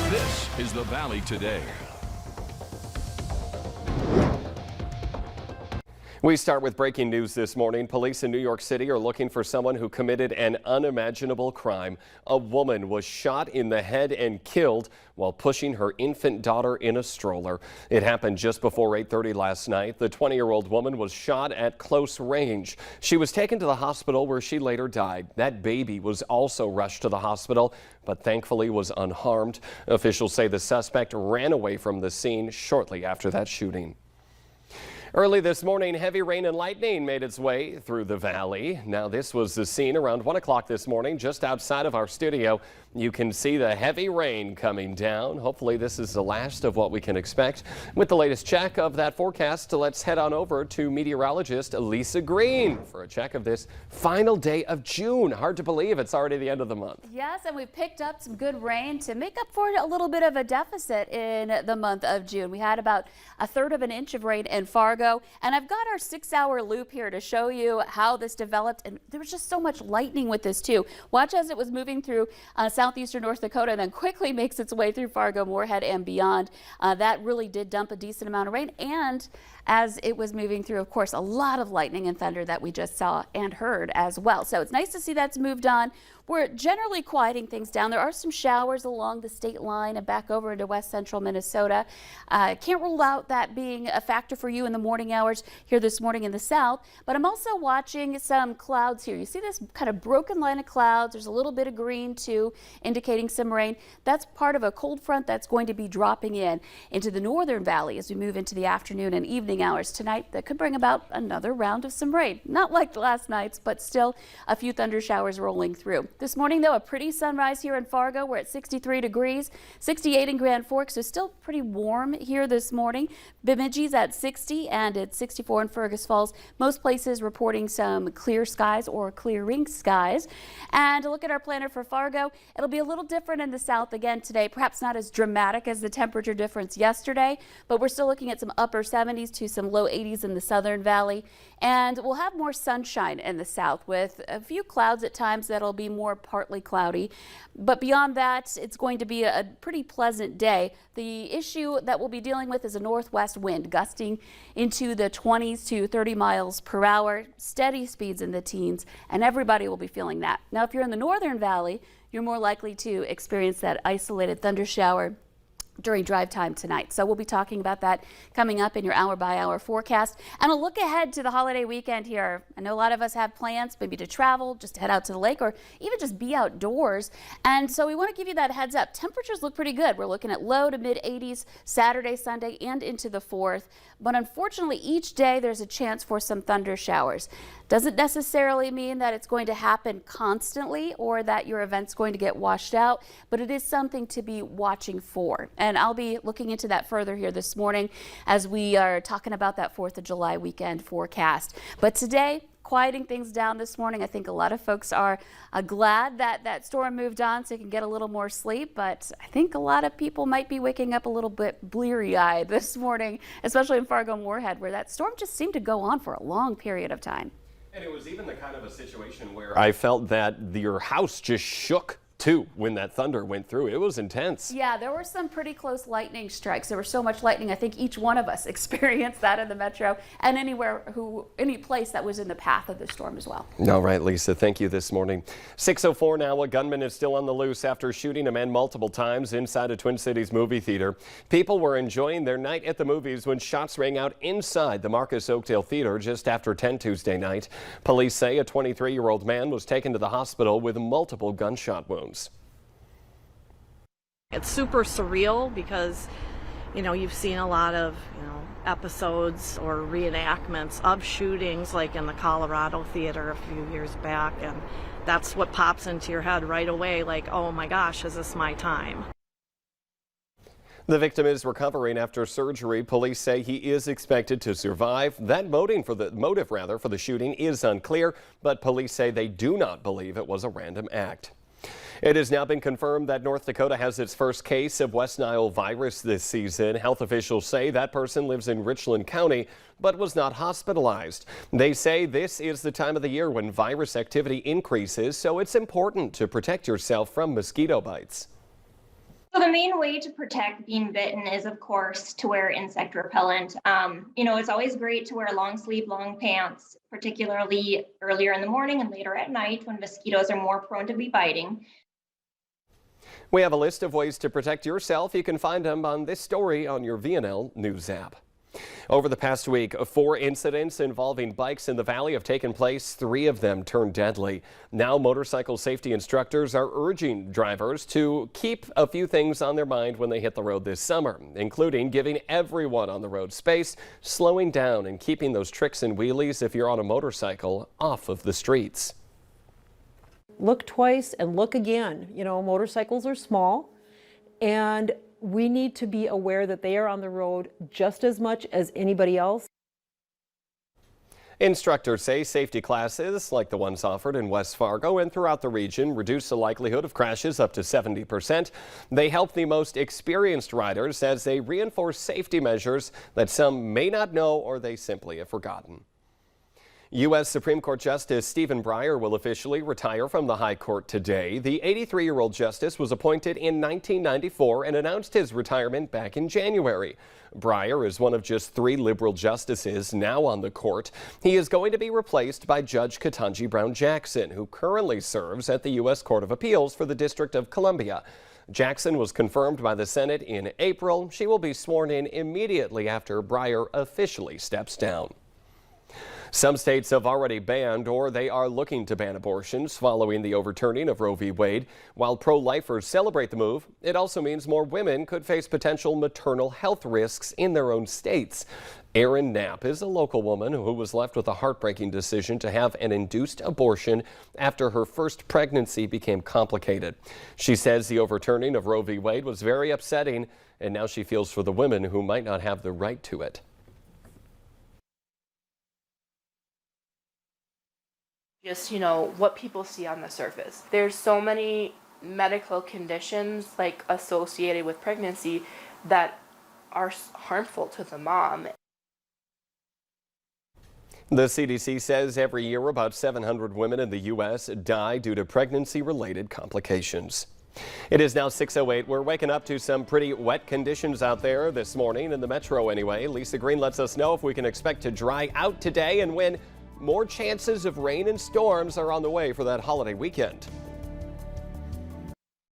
This is the Valley Today. We start with breaking news this morning. Police in New York City are looking for someone who committed an unimaginable crime. A woman was shot in the head and killed while pushing her infant daughter in a stroller. It happened just before 8:30 last night. The 20-year-old woman was shot at close range. She was taken to the hospital where she later died. That baby was also rushed to the hospital, but thankfully was unharmed. Officials say the suspect ran away from the scene shortly after that shooting. Early this morning, heavy rain and lightning made its way through the valley. Now, this was the scene around 1 o'clock this morning, just outside of our studio. You can see the heavy rain coming down. Hopefully, this is the last of what we can expect. With the latest check of that forecast, let's head on over to meteorologist Lisa Green for a check of this final day of June. Hard to believe it's already the end of the month. Yes, and we've picked up some good rain to make up for a little bit of a deficit in the month of June. We had about 1/3 of an inch of rain in Fargo, and I've got our 6-hour loop here to show you how this developed, and there was just so much lightning with this too. Watch as it was moving through southeastern North Dakota and then quickly makes its way through Fargo, Moorhead, and beyond. That really did dump a decent amount of rain, and as it was moving through, of course, a lot of lightning and thunder that we just saw and heard as well. So it's nice to see that's moved on. We're generally quieting things down. There are some showers along the state line and back over into west central Minnesota. Can't rule out that being a factor for you in the morning hours here this morning in the south, but I'm also watching some clouds here. You see this kind of broken line of clouds. There's a little bit of green too, indicating some rain. That's part of a cold front that's going to be dropping in into the northern valley as we move into the afternoon and evening hours tonight. That could bring about another round of some rain. Not like last night's, but still a few thunder showers rolling through. This morning, though, a pretty sunrise here in Fargo. We're at 63 degrees, 68 in Grand Forks, so still pretty warm here this morning. Bemidji's at 60 and it's 64 in Fergus Falls. Most places reporting some clear skies or clearing skies. And to look at our planner for Fargo, it'll be a little different in the south again today. Perhaps not as dramatic as the temperature difference yesterday, but we're still looking at some upper 70s to some low 80s in the southern valley. And we'll have more sunshine in the south with a few clouds at times that'll be more partly cloudy. But beyond that, it's going to be a pretty pleasant day. The issue that we'll be dealing with is a northwest wind gusting into the 20s to 30 miles per hour, steady speeds in the teens, and everybody will be feeling that. Now, if you're in the northern valley, you're more likely to experience that isolated thunder shower during drive time tonight. So we'll be talking about that coming up in your hour-by-hour forecast. And a look ahead to the holiday weekend here. I know a lot of us have plans maybe to travel, just to head out to the lake, or even just be outdoors. And so we want to give you that heads up. Temperatures look pretty good. We're looking at low to mid 80s Saturday, Sunday, and into the 4th. But unfortunately, each day there's a chance for some thunder showers. Doesn't necessarily mean that it's going to happen constantly or that your event's going to get washed out, but it is something to be watching for. And I'll be looking into that further here this morning as we are talking about that 4th of July weekend forecast. But today, quieting things down this morning. I think a lot of folks are glad that that storm moved on so you can get a little more sleep, but I think a lot of people might be waking up a little bit bleary-eyed this morning, especially in Fargo Moorhead, where that storm just seemed to go on for a long period of time. And it was even the kind of a situation where I felt that your house just shook too when that thunder went through. It was intense. Yeah, there were some pretty close lightning strikes. There was so much lightning. I think each one of us experienced that in the metro and any place that was in the path of the storm as well. All right, Lisa, thank you this morning. 6:04 now. A gunman is still on the loose after shooting a man multiple times inside a Twin Cities movie theater. People were enjoying their night at the movies when shots rang out inside the Marcus Oakdale Theater just after 10 Tuesday night. Police say a 23-year-old man was taken to the hospital with multiple gunshot wounds. It's super surreal because, you've seen a lot of, episodes or reenactments of shootings like in the Colorado Theater a few years back, and that's what pops into your head right away, like, oh my gosh, is this my time? The victim is recovering after surgery. Police say he is expected to survive. That motive for the shooting is unclear, but police say they do not believe it was a random act. It has now been confirmed that North Dakota has its first case of West Nile virus this season. Health officials say that person lives in Richland County but was not hospitalized. They say this is the time of the year when virus activity increases, so it's important to protect yourself from mosquito bites. So the main way to protect being bitten is, of course, to wear insect repellent. It's always great to wear long sleeve, long pants, particularly earlier in the morning and later at night when mosquitoes are more prone to be biting. We have a list of ways to protect yourself. You can find them on this story on your VNL News app. Over the past week, 4 incidents involving bikes in the valley have taken place. 3 of them turned deadly. Now motorcycle safety instructors are urging drivers to keep a few things on their mind when they hit the road this summer, including giving everyone on the road space, slowing down, and keeping those tricks and wheelies if you're on a motorcycle off of the streets. Look twice and look again. Motorcycles are small, and we need to be aware that they are on the road just as much as anybody else. Instructors say safety classes like the ones offered in West Fargo and throughout the region reduce the likelihood of crashes up to 70%. They help the most experienced riders as they reinforce safety measures that some may not know or they simply have forgotten. U.S. Supreme Court Justice Stephen Breyer will officially retire from the High Court today. The 83-year-old justice was appointed in 1994 and announced his retirement back in January. Breyer is one of just 3 liberal justices now on the court. He is going to be replaced by Judge Ketanji Brown Jackson, who currently serves at the U.S. Court of Appeals for the District of Columbia. Jackson was confirmed by the Senate in April. She will be sworn in immediately after Breyer officially steps down. Some states have already banned or they are looking to ban abortions following the overturning of Roe v. Wade. While pro-lifers celebrate the move, it also means more women could face potential maternal health risks in their own states. Erin Knapp is a local woman who was left with a heartbreaking decision to have an induced abortion after her first pregnancy became complicated. She says the overturning of Roe v. Wade was very upsetting, and now she feels for the women who might not have the right to it. Just, what people see on the surface. There's so many medical conditions associated with pregnancy that are harmful to the mom. The CDC says every year about 700 women in the U.S. die due to pregnancy-related complications. It is now 6:08. We're waking up to some pretty wet conditions out there this morning in the metro anyway. Lisa Green lets us know if we can expect to dry out today and when more chances of rain and storms are on the way for that holiday weekend.